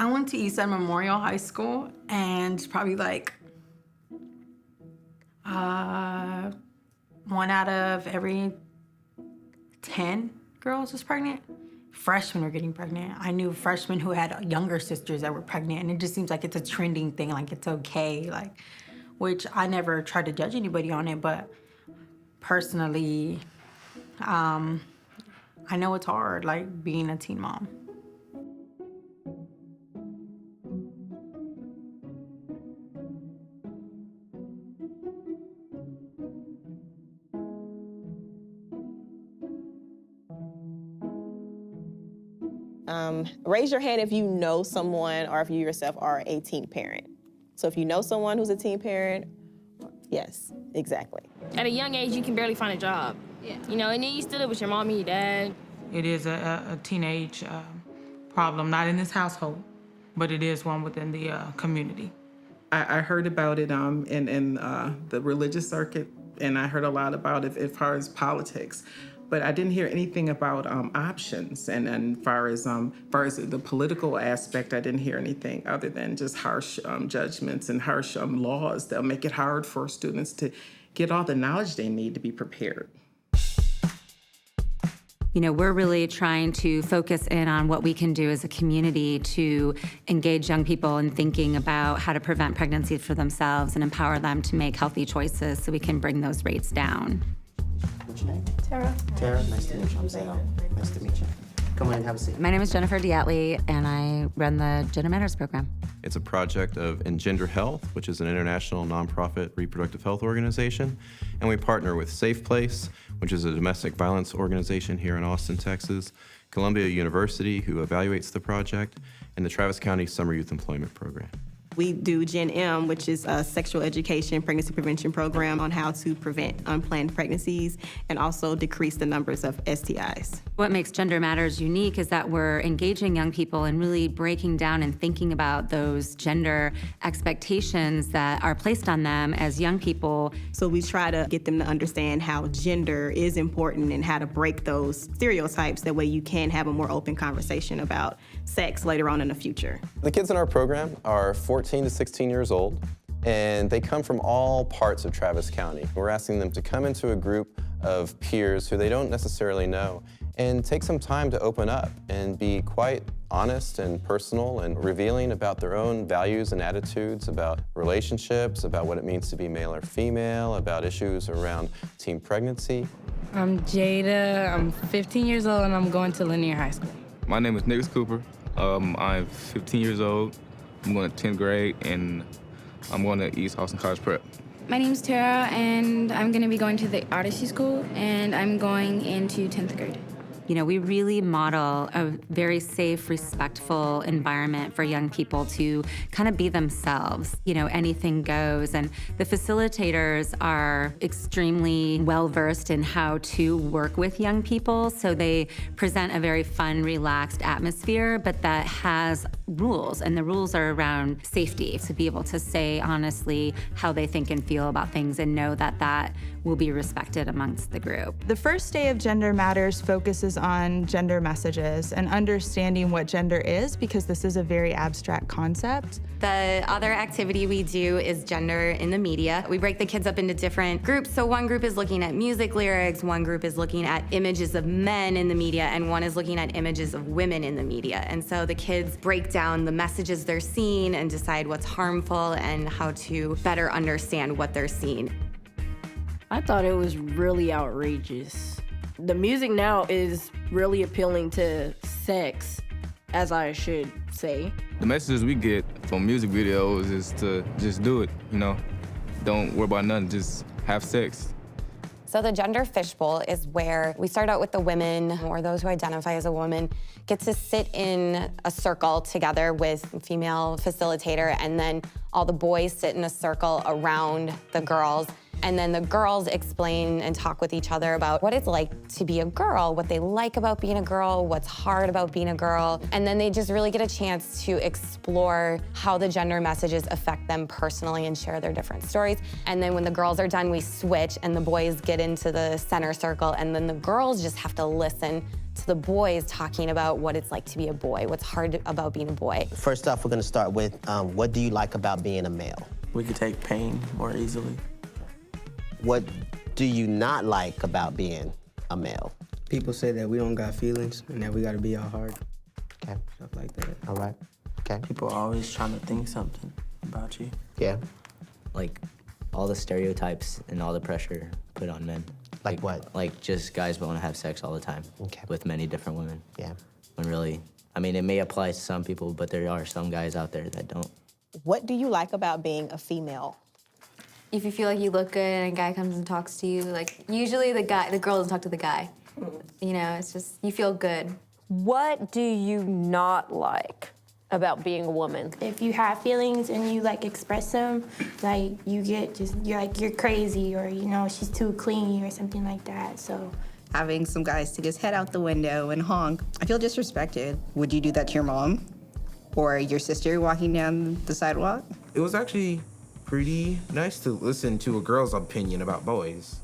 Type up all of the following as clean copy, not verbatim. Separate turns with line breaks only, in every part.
I went to Eastside Memorial High School, and probably like 1 out of every 10 girls was pregnant. Freshmen were getting pregnant. I knew freshmen who had younger sisters that were pregnant, and it just seems like it's a trending thing, like it's okay, like, which I never tried to judge anybody on it, but personally, I know it's hard, like being a teen mom.
Raise your hand if you know someone or if you yourself are a teen parent. So if you know someone who's a teen parent, yes, exactly.
At a young age, you can barely find a job. Yeah. You know, and then you still live with your mom and your dad.
It is a teenage problem, not in this household, but it is one within the community.
I heard about it in the religious circuit, and I heard a lot about it as far as politics. But I didn't hear anything about options, and far as the political aspect, I didn't hear anything other than just harsh judgments and harsh laws that'll make it hard for students to get all the knowledge they need to be prepared.
You know, we're really trying to focus in on what we can do as a community to engage young people in thinking about how to prevent pregnancy for themselves and empower them to make healthy choices so we can bring those rates down.
What's your name?
Tara.
Tara, nice to meet you. I'm Zeno. Nice to meet you. Come on and have a seat.
My name is Jennifer Diatley, and I run the Gen.M Matters program.
It's a project of EngenderHealth, which is an international nonprofit reproductive health organization. And we partner with Safe Place, which is a domestic violence organization here in Austin, Texas, Columbia University, who evaluates the project, and the Travis County Summer Youth Employment Program.
We do Gen.M, which is a sexual education pregnancy prevention program on how to prevent unplanned pregnancies and also decrease the numbers of STIs.
What makes Gender Matters unique is that we're engaging young people and really breaking down and thinking about those gender expectations that are placed on them as young people.
So we try to get them to understand how gender is important and how to break those stereotypes. That way you can have a more open conversation about sex later on in the future.
The kids in our program are 14 to 16 years old, and they come from all parts of Travis County. We're asking them to come into a group of peers who they don't necessarily know and take some time to open up and be quite honest and personal and revealing about their own values and attitudes, about relationships, about what it means to be male or female, about issues around teen pregnancy.
I'm Jada, I'm 15 years old, and I'm going to Linear High School.
My name is Nicholas Cooper. I'm 15 years old. I'm going to 10th grade, and I'm going to East Austin College Prep.
My name's Tara, and I'm going to be going to the Odyssey School, and I'm going into 10th grade.
You know, we really model a very safe, respectful environment for young people to kind of be themselves. You know, anything goes. And the facilitators are extremely well-versed in how to work with young people. So they present a very fun, relaxed atmosphere, but that has rules. And the rules are around safety, to be able to say honestly how they think and feel about things and know that that will be respected amongst the group.
The first day of Gender Matters focuses on gender messages and understanding what gender is, because this is a very abstract concept.
The other activity we do is gender in the media. We break the kids up into different groups. So one group is looking at music lyrics, one group is looking at images of men in the media, and one is looking at images of women in the media. And so the kids break down the messages they're seeing and decide what's harmful and how to better understand what they're seeing.
I thought it was really outrageous. The music now is really appealing to sex, as I should say.
The messages we get from music videos is to just do it, you know? Don't worry about nothing, just have sex.
So the Gender Fishbowl is where we start out with the women, or those who identify as a woman, get to sit in a circle together with a female facilitator, and then all the boys sit in a circle around the girls. And then the girls explain and talk with each other about what it's like to be a girl, what they like about being a girl, what's hard about being a girl. And then they just really get a chance to explore how the gender messages affect them personally and share their different stories. And then when the girls are done, we switch and the boys get into the center circle, and then the girls just have to listen to the boys talking about what it's like to be a boy, what's hard about being a boy.
First off, we're gonna start with what do you like about being a male?
We can take pain more easily.
What do you not like about being a male?
People say that we don't got feelings and that we gotta be all hard.
Okay.
Stuff like that.
All right. Okay.
People are always trying to think something about you.
Yeah.
Like all the stereotypes and all the pressure put on men.
Like what?
Like just guys want to have sex all the time.
Okay.
With many different women.
Yeah.
When really, I mean, it may apply to some people, but there are some guys out there that don't.
What do you like about being a female?
If you feel like you look good and a guy comes and talks to you, like usually the girl doesn't talk to the guy. You know, it's just, you feel good.
What do you not like about being a woman?
If you have feelings and you like express them, like you get just, you're crazy, or you know, she's too clingy or something like that, so.
Having some guys stick his head out the window and honk, I feel disrespected. Would you do that to your mom? Or your sister walking down the sidewalk?
It was actually pretty nice to listen to a girl's opinion about boys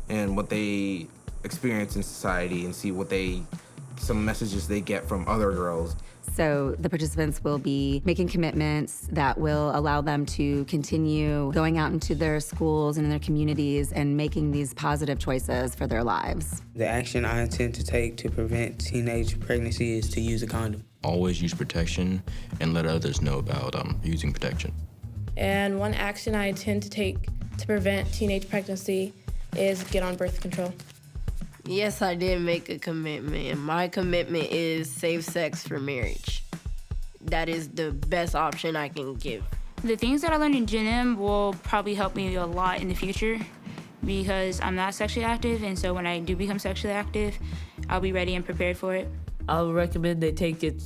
and what they experience in society and see some messages they get from other girls.
So the participants will be making commitments that will allow them to continue going out into their schools and in their communities and making these positive choices for their lives.
The action I intend to take to prevent teenage pregnancy is to use a condom.
Always use protection and let others know about using protection.
And one action I intend to take to prevent teenage pregnancy is get on birth control.
Yes, I did make a commitment, and my commitment is safe sex for marriage. That is the best option I can give.
The things that I learned in Gen.M will probably help me a lot in the future because I'm not sexually active, and so when I do become sexually active, I'll be ready and prepared for it.
I would recommend they take it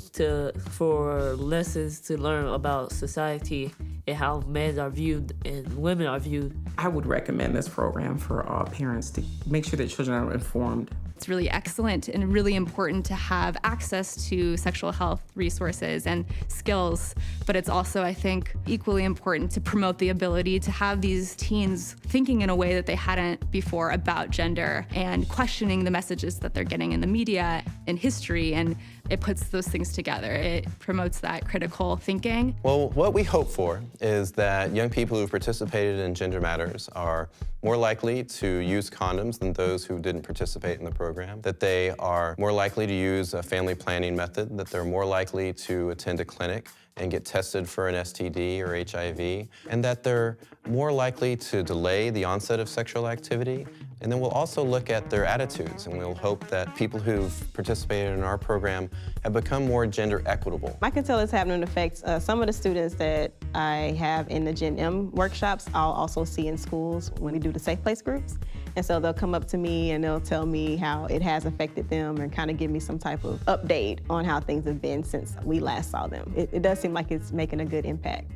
for lessons to learn about society and how men are viewed and women are viewed.
I would recommend this program for all parents to make sure that children are informed.
It's really excellent and really important to have access to sexual health resources and skills, but it's also, I think, equally important to promote the ability to have these teens thinking in a way that they hadn't before about gender and questioning the messages that they're getting in the media and history, and it puts those things together. It promotes that critical thinking.
Well, what we hope for is that young people who've participated in Gender Matters are more likely to use condoms than those who didn't participate in the program, that they are more likely to use a family planning method, that they're more likely to attend a clinic and get tested for an STD or HIV, and that they're more likely to delay the onset of sexual activity. And then we'll also look at their attitudes, and we'll hope that people who've participated in our program have become more gender equitable.
I can tell it's having an effect. Some of the students that I have in the Gen.M workshops, I'll also see in schools when we do the Safe Place groups. And so they'll come up to me and they'll tell me how it has affected them and kind of give me some type of update on how things have been since we last saw them. It does seem like it's making a good impact.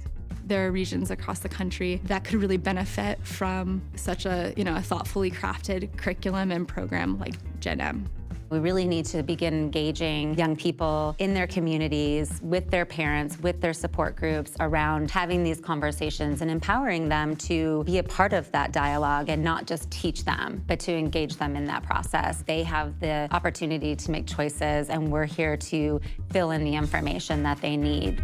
There are regions across the country that could really benefit from such a thoughtfully crafted curriculum and program like Gen.M.
We really need to begin engaging young people in their communities, with their parents, with their support groups around having these conversations and empowering them to be a part of that dialogue and not just teach them, but to engage them in that process. They have the opportunity to make choices, and we're here to fill in the information that they need.